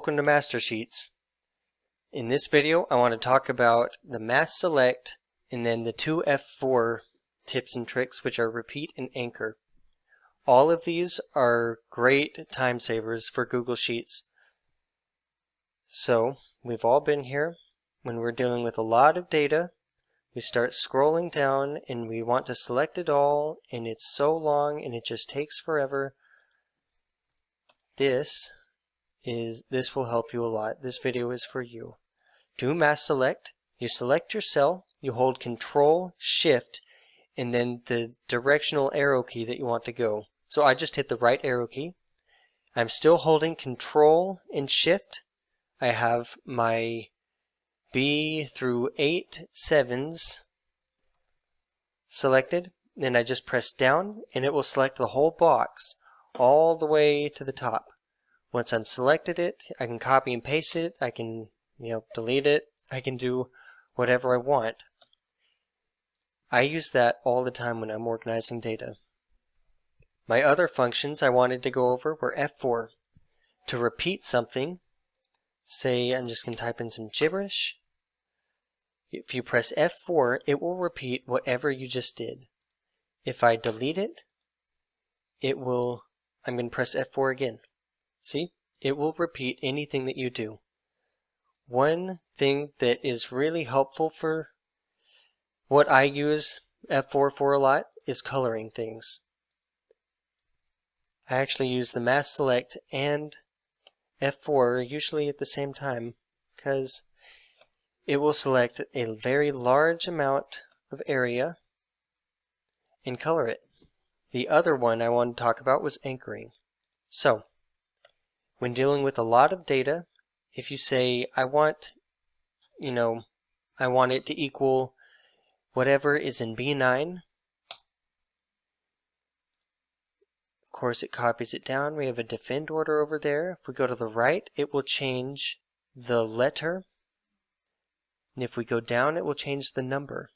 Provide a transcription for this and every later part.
welcome to Master Sheets. In this video I want to talk about the mass select and then the two F4 tips and tricks, which are repeat and anchor. All of these are great time savers for Google Sheets. So we've all been here when we're dealing with a lot of data. We start scrolling down and we want to select it all, and it's so long and it just takes forever. This will help you a lot. This video is for you. Do mass select. You select your cell, you hold Control Shift and then the directional arrow key that you want to go. So I just hit the right arrow key. I'm still holding Control and Shift. I have my B through 8 sevens selected. Then I just press down and it will select the whole box all the way to the top. Once I'm selected it, I can copy and paste it. I can, delete it. I can do whatever I want. I use that all the time when I'm organizing data. My other functions I wanted to go over were F4. To repeat something, say I'm just going to type in some gibberish. If you press F4, it will repeat whatever you just did. If I delete it, I'm going to press F4 again. See? It will repeat anything that you do. One thing that is really helpful for what I use F4 for a lot is coloring things. I actually use the mass select and F4 usually at the same time because it will select a very large amount of area and color it. The other one I wanted to talk about was anchoring. So, when dealing with a lot of data, if you say, I want it to equal whatever is in B9, of course it copies it down. We have a defend order over there. If we go to the right, it will change the letter. And if we go down, it will change the number.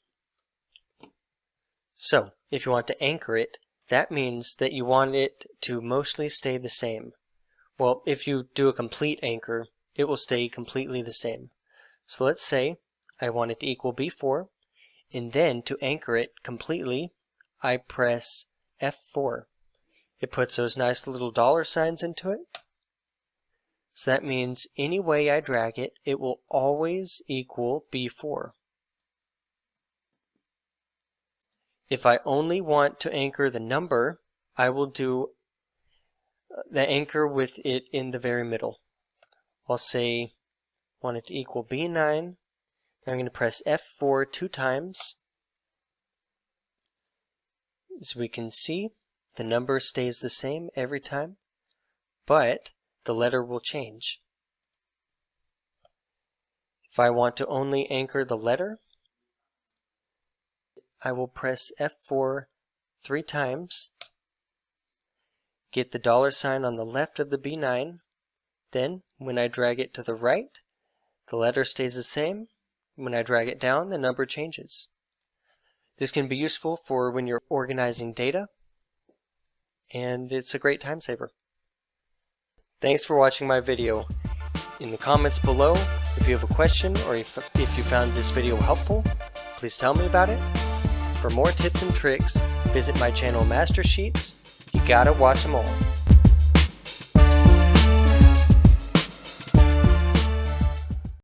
So, if you want to anchor it, that means that you want it to mostly stay the same. Well, if you do a complete anchor, it will stay completely the same. So let's say I want it to equal B4, and then to anchor it completely, I press F4. It puts those nice little dollar signs into it. So that means any way I drag it, it will always equal B4. If I only want to anchor the number, I will do the anchor with it in the very middle. I'll say want it to equal B9. I'm going to press F4 2 times. As we can see, the number stays the same every time, but the letter will change. If I want to only anchor the letter, I will press F4 3 times, get the dollar sign on the left of the B9, then when I drag it to the right, the letter stays the same. When I drag it down, the number changes. This can be useful for when you're organizing data, and it's a great time saver. Thanks for watching my video. In the comments below, if you have a question or if you found this video helpful, please tell me about it. For more tips and tricks, visit my channel Master Sheets. You gotta watch them all.